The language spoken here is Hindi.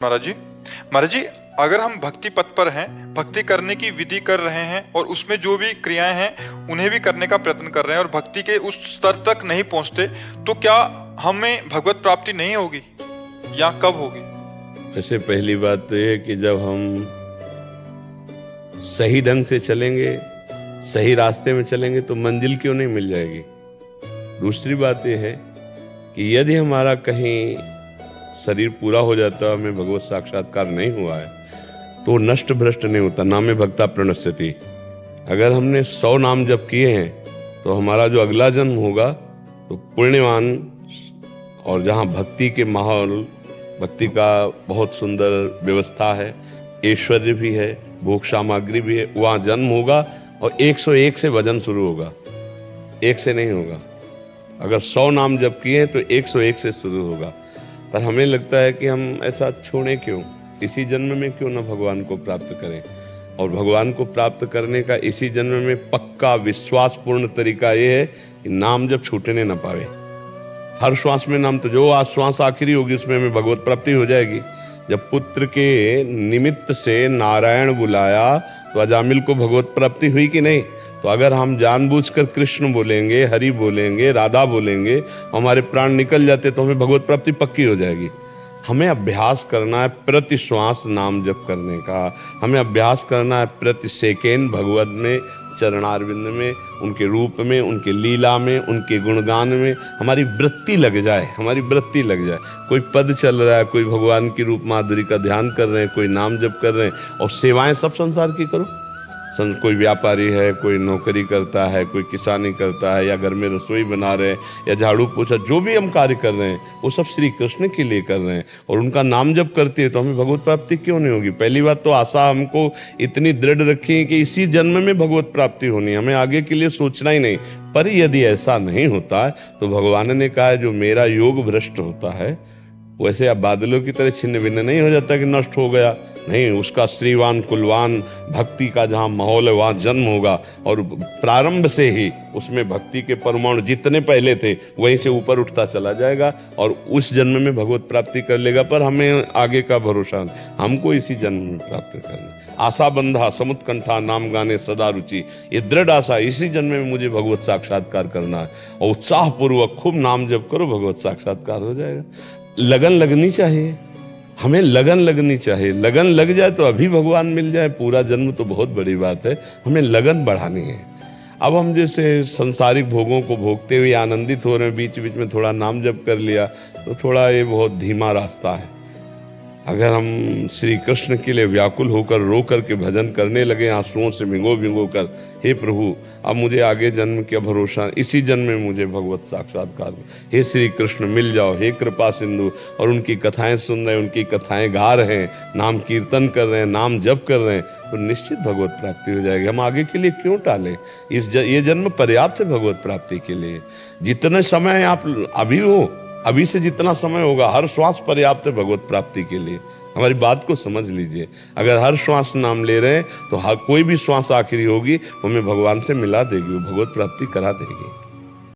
महाराज जी, अगर हम भक्ति पथ पर हैं, भक्ति करने की विधि कर रहे हैं और उसमें जो भी क्रियाएं हैं उन्हें भी करने का प्रयत्न कर रहे हैं और भक्ति के उस स्तर तक नहीं पहुंचते, तो क्या हमें भगवत प्राप्ति नहीं होगी या कब होगी? वैसे पहली बात तो ये कि जब हम सही ढंग से चलेंगे, सही रास्ते में चलेंगे तो मंजिल क्यों नहीं मिल जाएगी। दूसरी बात यह है कि यदि हमारा कहीं शरीर पूरा हो जाता है, हमें भगवत साक्षात्कार नहीं हुआ है, तो नष्ट भ्रष्ट नहीं होता, नामे भक्ता प्रणश्यति। अगर हमने 100 नाम जप किए हैं तो हमारा जो अगला जन्म होगा तो पुण्यवान, और जहाँ भक्ति के माहौल, भक्ति का बहुत सुंदर व्यवस्था है, ऐश्वर्य भी है, भोग सामग्री भी है, वहाँ जन्म होगा और 101 से भजन शुरू होगा, 1 से नहीं होगा। अगर 100 नाम जप किए हैं तो 101 से शुरू होगा। पर हमें लगता है कि हम ऐसा छोड़ें क्यों, इसी जन्म में क्यों ना भगवान को प्राप्त करें। और भगवान को प्राप्त करने का इसी जन्म में पक्का विश्वासपूर्ण तरीका ये है कि नाम जब छूटने ना पावे। हर श्वास में नाम, तो जो आज श्वास आखिरी होगी उसमें हमें भगवत प्राप्ति हो जाएगी। जब पुत्र के निमित्त से नारायण बुलाया तो अजामिल को भगवत प्राप्ति हुई कि नहीं? तो अगर हम जानबूझकर कृष्ण बोलेंगे, हरि बोलेंगे, राधा बोलेंगे, हमारे प्राण निकल जाते तो हमें भगवत प्राप्ति पक्की हो जाएगी। हमें अभ्यास करना है प्रति श्वास नाम जप करने का, हमें अभ्यास करना है प्रति सेकेंड भगवत में, चरणारविंद में, उनके रूप में, उनके लीला में, उनके गुणगान में हमारी वृत्ति लग जाए, हमारी वृत्ति लग जाए। कोई पद चल रहा है, कोई भगवान की रूप माधुरी का ध्यान कर रहे हैं, कोई नाम जप कर रहे हैं, और सेवाएं सब संसार की करो। कोई व्यापारी है, कोई नौकरी करता है, कोई किसानी करता है, या घर में रसोई बना रहे हैं, या झाड़ू पोछा, जो भी हम कार्य कर रहे हैं वो सब श्री कृष्ण के लिए कर रहे हैं, और उनका नाम जप करते हैं तो हमें भगवत प्राप्ति क्यों नहीं होगी? पहली बात तो आशा हमको इतनी दृढ़ रखी है कि इसी जन्म में भगवत प्राप्ति होनी, हमें आगे के लिए सोचना ही नहीं। पर यदि ऐसा नहीं होता है तो भगवान ने कहा है जो मेरा योग भ्रष्ट होता है वैसे अब बादलों की तरह छिन्न भिन्न नहीं हो जाता कि नष्ट हो गया, नहीं, उसका श्रीवान कुलवान भक्ति का जहाँ माहौल है वहाँ जन्म होगा, और प्रारंभ से ही उसमें भक्ति के परमाणु जितने पहले थे वहीं से ऊपर उठता चला जाएगा और उस जन्म में भगवत प्राप्ति कर लेगा। पर हमें आगे का भरोसा नहीं, हमको इसी जन्म में प्राप्त करना। आशा बंधा समुत्कंठा नाम गाने सदा रुचि, ये दृढ़ आशा, इसी जन्म में मुझे भगवत साक्षात्कार करना है, और उत्साह पूर्वक खूब नाम जप करो, भगवत साक्षात्कार हो जाएगा। लगन लगनी चाहिए, हमें लगन लगनी चाहिए, लगन लग जाए तो अभी भगवान मिल जाए, पूरा जन्म तो बहुत बड़ी बात है, हमें लगन बढ़ानी है। अब हम जैसे संसारिक भोगों को भोगते हुए आनंदित हो रहे हैं, बीच बीच में थोड़ा नाम जप कर लिया तो थोड़ा ये बहुत धीमा रास्ता है। अगर हम श्री कृष्ण के लिए व्याकुल होकर रो कर के भजन करने लगे, आंसुओं से भिगो भिगो कर, हे प्रभु अब मुझे आगे जन्म क्या भरोसा, इसी जन्म में मुझे भगवत साक्षात्कार, हे श्री कृष्ण मिल जाओ, हे कृपा सिंधु। और उनकी कथाएं सुन रहे हैं, उनकी कथाएं गा रहे हैं, नाम कीर्तन कर रहे हैं, नाम जप कर रहे हैं, तो निश्चित भगवत प्राप्ति हो जाएगी। हम आगे के लिए क्यों टालें? ये जन्म पर्याप्त है भगवत प्राप्ति के लिए। जितने समय आप अभी हो, अभी से जितना समय होगा, हर श्वास पर्याप्त है भगवत प्राप्ति के लिए। हमारी बात को समझ लीजिए, अगर हर श्वास नाम ले रहे हैं तो हर कोई भी श्वास आखिरी होगी वो हमें भगवान से मिला देगी, वो भगवत प्राप्ति करा देगी।